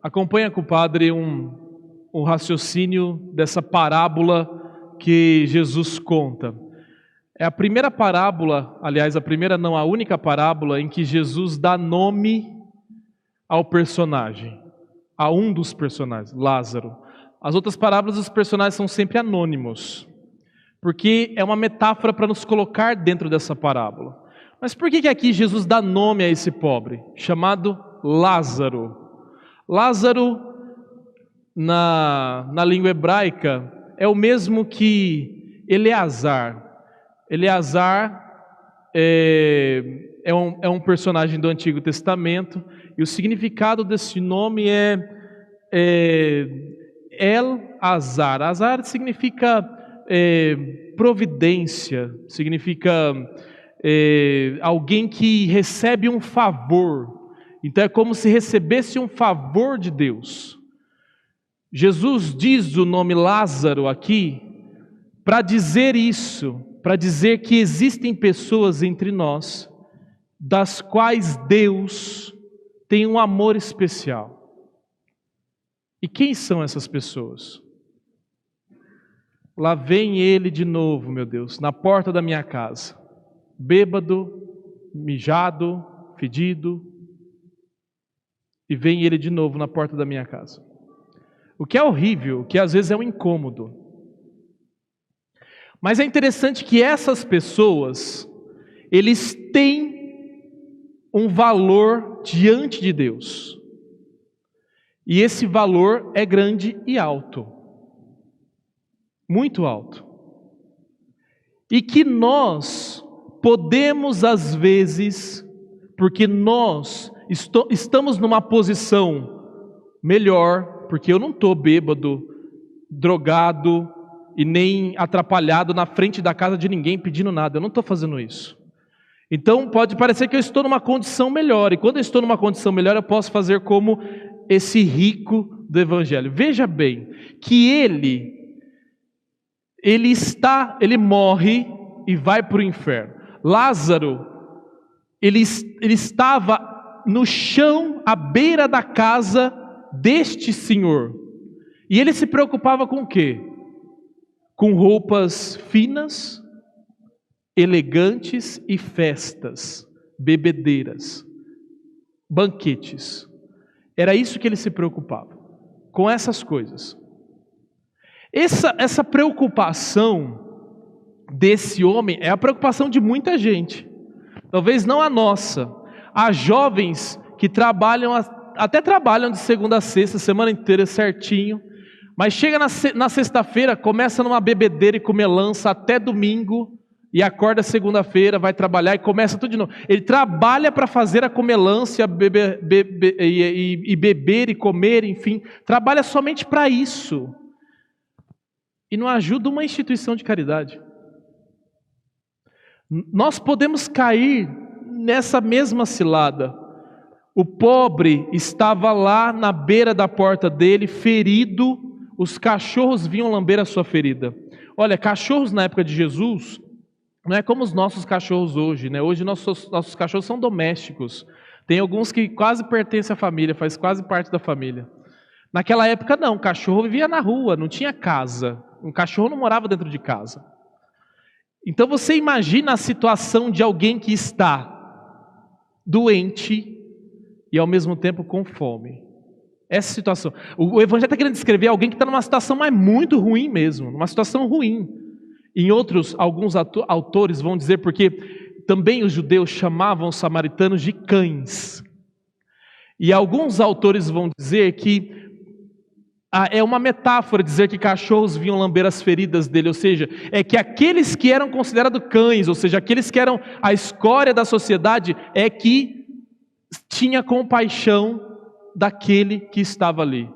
Acompanha com o padre um raciocínio dessa parábola que Jesus conta. É a primeira parábola, aliás, a única parábola em que Jesus dá nome ao personagem, a um dos personagens, Lázaro. As outras parábolas, os personagens são sempre anônimos, porque é uma metáfora para nos colocar dentro dessa parábola. Mas por que aqui Jesus dá nome a esse pobre, chamado Lázaro? Lázaro, na língua hebraica, é o mesmo que Eleazar. Eleazar é um personagem do Antigo Testamento, e o significado desse nome é El-Azar. Azar significa providência, significa alguém que recebe um favor. Então é como se recebesse um favor de Deus. Jesus diz o nome Lázaro aqui para dizer isso, para dizer que existem pessoas entre nós das quais Deus tem um amor especial. E quem são essas pessoas? Lá vem ele de novo, meu Deus, na porta da minha casa, bêbado, mijado, fedido, e vem ele de novo na porta da minha casa. O que é horrível, que às vezes é um incômodo. Mas é interessante que essas pessoas, eles têm um valor diante de Deus. E esse valor é grande e alto. Muito alto. E que nós podemos às vezes, porque nós estamos numa posição melhor, porque eu não estou bêbado, drogado e nem atrapalhado na frente da casa de ninguém pedindo nada, eu não estou fazendo isso. Então pode parecer que eu estou numa condição melhor, e quando eu estou numa condição melhor eu posso fazer como esse rico do Evangelho. Veja bem, que ele morre e vai para o inferno. Lázaro, ele estava no chão, à beira da casa deste senhor. E ele se preocupava com o quê? Com roupas finas, elegantes e festas, bebedeiras, banquetes. Era isso que ele se preocupava, com essas coisas. Essa preocupação desse homem é a preocupação de muita gente. Talvez não a nossa. Há jovens que até trabalham de segunda a sexta, semana inteira certinho, mas chega na sexta-feira, começa numa bebedeira e comelança até domingo, e acorda segunda-feira, vai trabalhar e começa tudo de novo. Ele trabalha para fazer a comelância, beber e comer, enfim, trabalha somente para isso. E não ajuda uma instituição de caridade. Nós podemos cair nessa mesma cilada. O pobre estava lá na beira da porta dele, ferido, os cachorros vinham lamber a sua ferida. Olha, cachorros na época de Jesus não é como os nossos cachorros hoje, né? Hoje nossos cachorros são domésticos. Tem alguns que quase pertencem à família, faz quase parte da família. Naquela época não, o cachorro vivia na rua, não tinha casa. Um cachorro não morava dentro de casa. Então você imagina a situação de alguém que está doente e ao mesmo tempo com fome. Essa situação. O Evangelho está querendo descrever alguém que está numa situação muito ruim mesmo, numa situação ruim. Alguns autores vão dizer, porque também os judeus chamavam os samaritanos de cães. E alguns autores vão dizer que é uma metáfora dizer que cachorros vinham lamber as feridas dele, ou seja, é que aqueles que eram considerados cães, ou seja, aqueles que eram a escória da sociedade, é que tinha compaixão daquele que estava ali.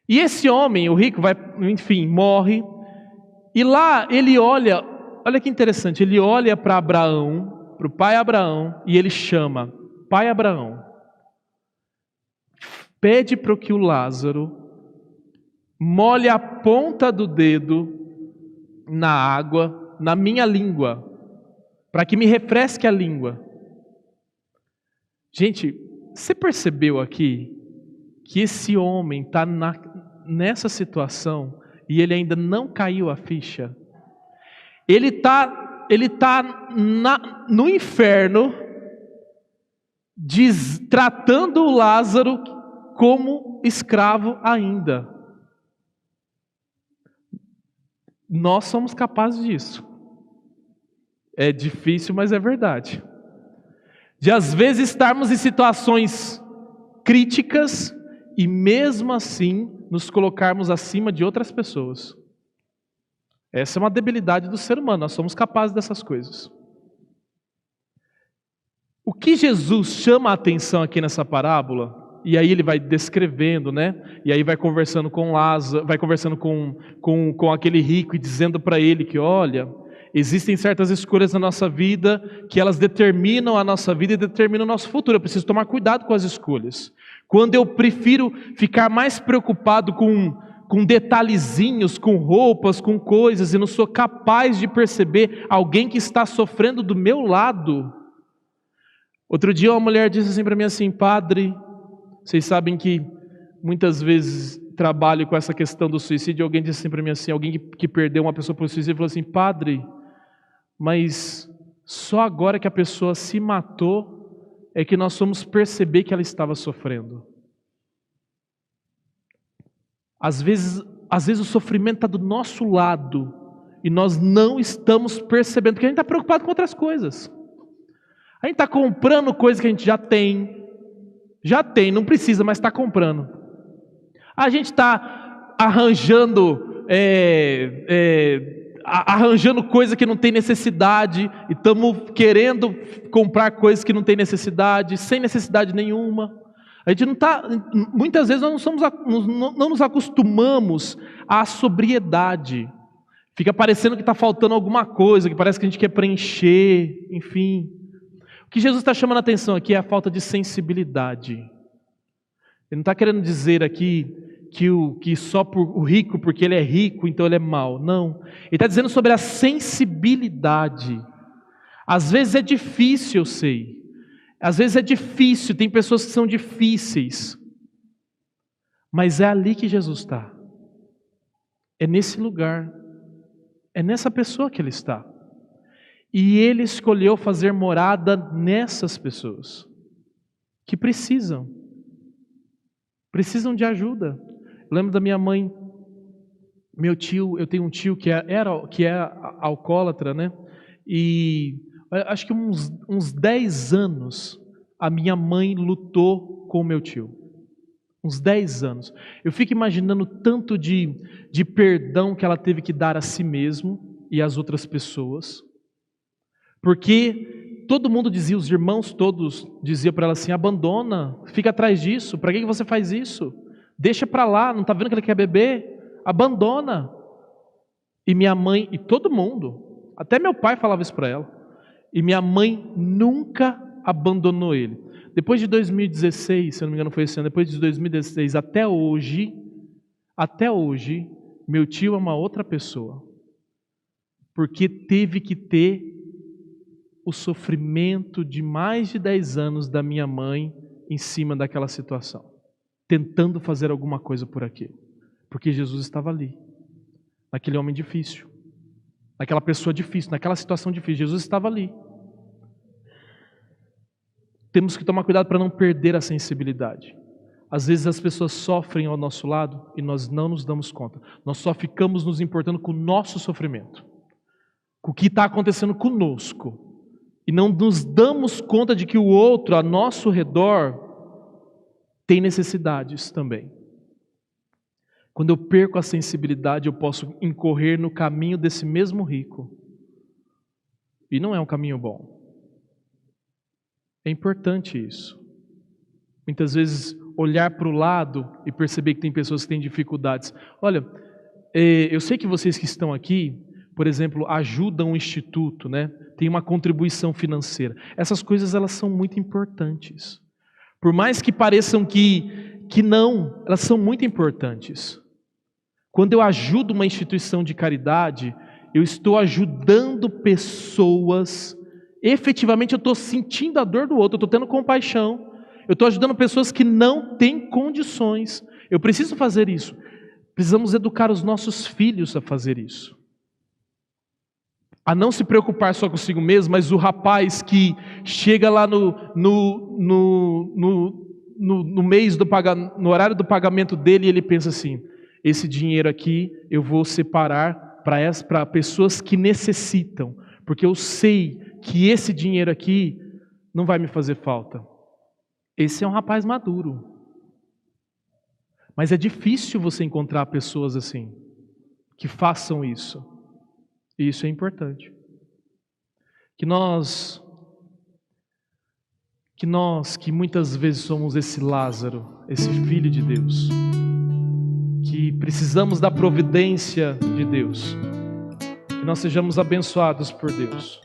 E esse homem, o rico, morre, e lá ele olha que interessante, ele olha para Abraão, para o pai Abraão, e ele chama, pai Abraão, pede para que o Lázaro molhe a ponta do dedo na água, na minha língua, para que me refresque a língua. Gente, Você percebeu aqui que esse homem está nessa situação e ele ainda não caiu a ficha? Ele tá no inferno, tratando o Lázaro como escravo ainda. Nós somos capazes disso. É difícil, mas é verdade. De às vezes estarmos em situações críticas e mesmo assim nos colocarmos acima de outras pessoas. Essa é uma debilidade do ser humano, nós somos capazes dessas coisas. O que Jesus chama a atenção aqui nessa parábola, e aí ele vai descrevendo, né? E aí vai conversando com Lázaro, vai conversando com aquele rico e dizendo para ele que, olha, existem certas escolhas na nossa vida que elas determinam a nossa vida e determinam o nosso futuro. Eu preciso tomar cuidado com as escolhas. Quando eu prefiro ficar mais preocupado com detalhezinhos, com roupas, com coisas, e não sou capaz de perceber alguém que está sofrendo do meu lado. Outro dia uma mulher disse assim para mim assim, padre, vocês sabem que muitas vezes trabalho com essa questão do suicídio, alguém disse assim para mim assim, alguém que perdeu uma pessoa por suicídio, falou assim, padre, mas só agora que a pessoa se matou é que nós fomos perceber que ela estava sofrendo. Às vezes o sofrimento está do nosso lado e nós não estamos percebendo, porque a gente está preocupado com outras coisas. A gente está comprando coisas que a gente já tem, não precisa, mas está comprando. A gente está arranjando coisa que não tem necessidade e estamos querendo comprar coisas que não tem necessidade, sem necessidade nenhuma. A gente não está, muitas vezes nós não nos acostumamos à sobriedade. Fica parecendo que está faltando alguma coisa, que parece que a gente quer preencher, enfim. O que Jesus está chamando a atenção aqui é a falta de sensibilidade. Ele não está querendo dizer aqui que só o rico, porque ele é rico, então ele é mau. Não. Ele está dizendo sobre a sensibilidade. Às vezes é difícil, eu sei. Às vezes é difícil, tem pessoas que são difíceis. Mas é ali que Jesus está. É nesse lugar. É nessa pessoa que Ele está. E Ele escolheu fazer morada nessas pessoas. Que precisam de ajuda. Eu lembro da minha mãe, meu tio, eu tenho um tio que é alcoólatra, né? E acho que uns 10 anos a minha mãe lutou com o meu tio. Uns 10 anos. Eu fico imaginando tanto de perdão que ela teve que dar a si mesmo e às outras pessoas. Porque todo mundo dizia, os irmãos todos diziam para ela assim, abandona, fica atrás disso, para que você faz isso? Deixa para lá, não está vendo que ele quer beber? Abandona. E minha mãe, e todo mundo, até meu pai falava isso para ela, e minha mãe nunca abandonou ele. Depois de 2016, se eu não me engano foi esse ano, depois de 2016 até hoje, meu tio é uma outra pessoa. Porque teve que ter o sofrimento de mais de 10 anos da minha mãe em cima daquela situação, tentando fazer alguma coisa por aquilo, porque Jesus estava ali, naquele homem difícil, naquela pessoa difícil, naquela situação difícil, Jesus estava ali. Temos que tomar cuidado para não perder a sensibilidade. Às vezes as pessoas sofrem ao nosso lado e nós não nos damos conta, nós só ficamos nos importando com o nosso sofrimento, com o que está acontecendo conosco, e não nos damos conta de que o outro, a nosso redor, tem necessidades também. Quando eu perco a sensibilidade, eu posso incorrer no caminho desse mesmo rico. E não é um caminho bom. É importante isso. Muitas vezes, olhar para o lado e perceber que tem pessoas que têm dificuldades. Olha, eu sei que vocês que estão aqui, por exemplo, ajudam o instituto, né? Tem uma contribuição financeira. Essas coisas, elas são muito importantes. Por mais que pareçam que não, elas são muito importantes. Quando eu ajudo uma instituição de caridade, eu estou ajudando pessoas, efetivamente eu estou sentindo a dor do outro, eu estou tendo compaixão, Eu estou ajudando pessoas que não têm condições. Eu preciso fazer isso. Precisamos educar os nossos filhos a fazer isso. A não se preocupar só consigo mesmo, mas o rapaz que chega lá no mês no horário do pagamento dele, e ele pensa assim: esse dinheiro aqui eu vou separar para pessoas que necessitam, porque eu sei que esse dinheiro aqui não vai me fazer falta. Esse é um rapaz maduro. Mas é difícil você encontrar pessoas assim, que façam isso. E isso é importante. Que muitas vezes somos esse Lázaro, esse filho de Deus, que precisamos da providência de Deus, que nós sejamos abençoados por Deus.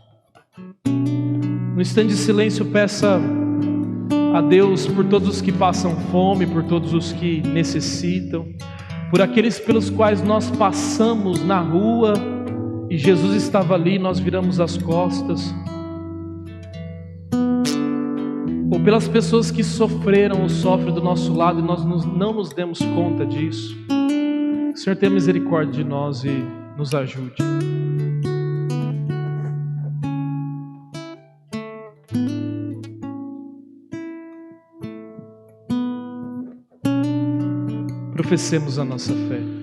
No instante de silêncio, peça a Deus por todos os que passam fome, por todos os que necessitam, por aqueles pelos quais nós passamos na rua e Jesus estava ali e nós viramos as costas, ou pelas pessoas que sofreram ou sofrem do nosso lado e nós não nos demos conta disso. O Senhor tenha misericórdia de nós e nos ajude. Professemos a nossa fé.